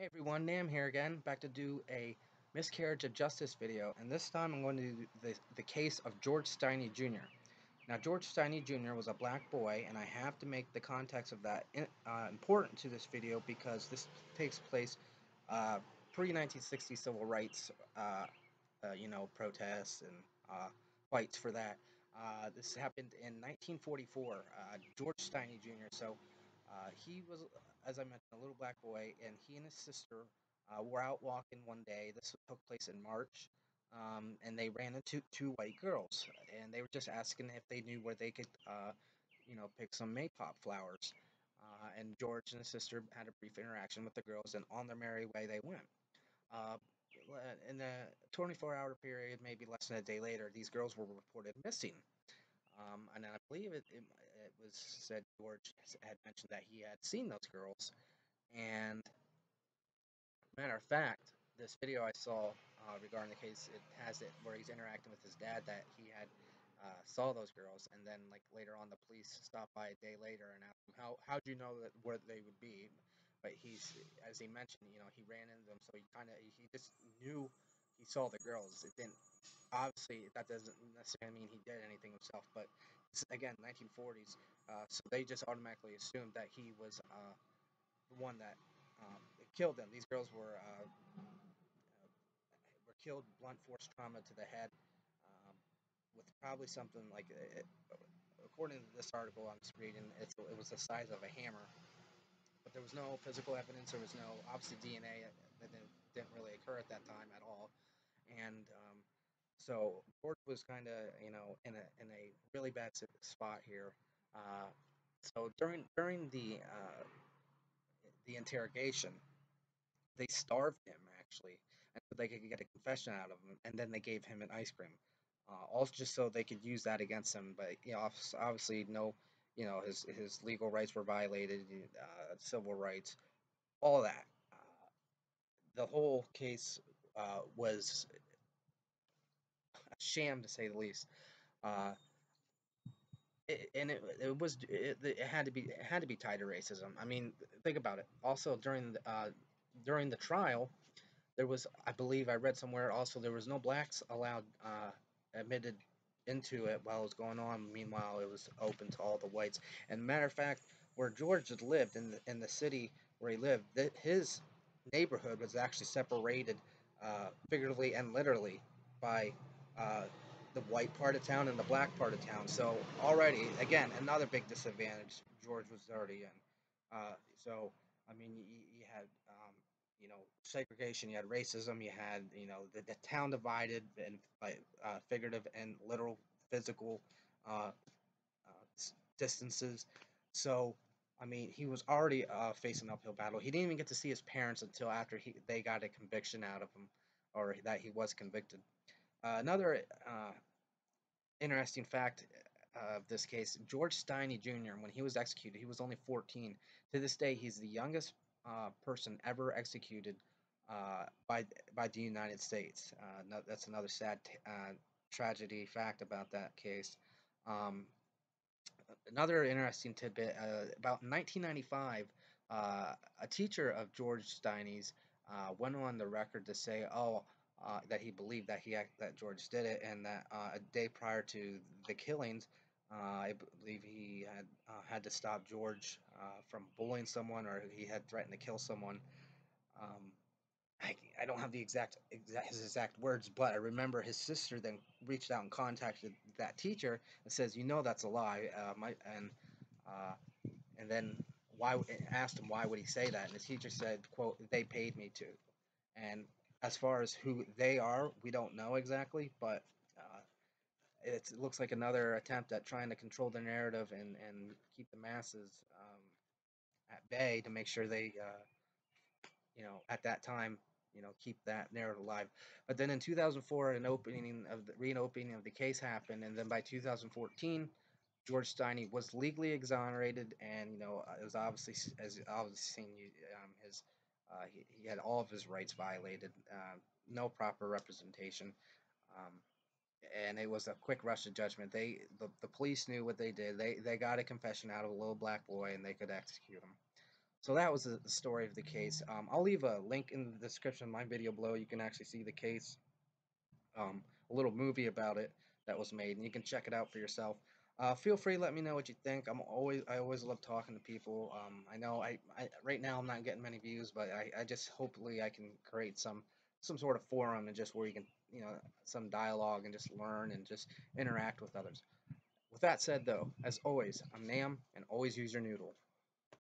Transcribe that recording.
Hey everyone, Nam here again, back to do a miscarriage of justice video, and this time I'm going to do the case of George Stinney Jr. Now, George Stinney Jr. was a black boy, and I have to make the context of that important to this video because this takes place uh, pre-1960 civil rights, protests and fights for that. This happened in 1944. George Stinney Jr. He was, as I mentioned, a little black boy, and he and his sister were out walking one day. This took place in March, and they ran into two white girls, and they were just asking if they knew where they could, pick some maypop flowers. And George and his sister had a brief interaction with the girls, and on their merry way they went. Uh, in a 24-hour period, maybe less than a day later, these girls were reported missing. And I believe it was said George had mentioned that he had seen those girls. And matter of fact, this video I saw regarding the case, it has it where he's interacting with his dad that he had saw those girls, and then like later on, the police stopped by a day later and asked him how'd you know that where they would be. But he's, as he mentioned, he ran into them, so he just knew he saw the girls. It didn't, obviously that doesn't necessarily mean he did anything himself, but again, 1940s, so they just automatically assumed that he was the one that killed them. These girls were killed, blunt force trauma to the head, with probably something like, according to this article I'm just reading, it was the size of a hammer. But there was no physical evidence. There was no, obviously, DNA that didn't really occur at that time at all. And so George was kind of, in a really bad spot here. Uh, so during the interrogation, they starved him actually, and so they could get a confession out of him, and then they gave him an ice cream, also just so they could use that against him. But obviously, no, his legal rights were violated, civil rights, all that. The whole case was a sham to say the least. Uh, and it had to be, tied to racism. I mean, think about it. Also during the trial, there was, I believe I read somewhere also, there was no blacks allowed admitted into it while it was going on. Meanwhile, it was open to all the whites. And matter of fact, where George had lived in the city where he lived, his neighborhood was actually separated, figuratively and literally, by uh, the white part of town and the black part of town. So already, again, another big disadvantage George was already in. So I mean, you had segregation, you had racism, you had the town divided and by figurative and literal physical uh, distances. So I mean, he was already facing an uphill battle. He didn't even get to see his parents until after they got a conviction out of him, or that he was convicted. Another interesting fact of this case: George Stinney Jr., when he was executed, he was only 14. To this day, he's the youngest person ever executed by the United States. No, that's another sad tragedy fact about that case. Um, Another interesting tidbit: about 1995, a teacher of George Stinney's went on the record to say, "Oh, that he believed that George did it, and that a day prior to the killings, I believe he had to stop George from bullying someone, or he had threatened to kill someone." Um, I don't have the his exact words, but I remember his sister then reached out and contacted that teacher and says, that's a lie. Uh, and then why asked him why would he say that, and the teacher said, "quote They paid me to." And as far as who they are, we don't know exactly, but it looks like another attempt at trying to control the narrative and keep the masses at bay to make sure they at that time, keep that narrative alive. But then in 2004, an opening of the reopening of the case happened, and then by 2014, George Stinney was legally exonerated, and it was obviously, as obviously seen, his he had all of his rights violated, no proper representation, um, and it was a quick rush to judgment. The police knew what they did. They got a confession out of a little black boy, and they could execute him. So that was the story of the case. I'll leave a link in the description of my video below. You can actually see the case, a little movie about it that was made, and you can check it out for yourself. Feel free to let me know what you think. I always love talking to people. I know right now I'm not getting many views, but I just hopefully I can create some sort of forum and just where you can, some dialogue and just learn and just interact with others. With that said, though, as always, I'm Nam, and always use your noodle.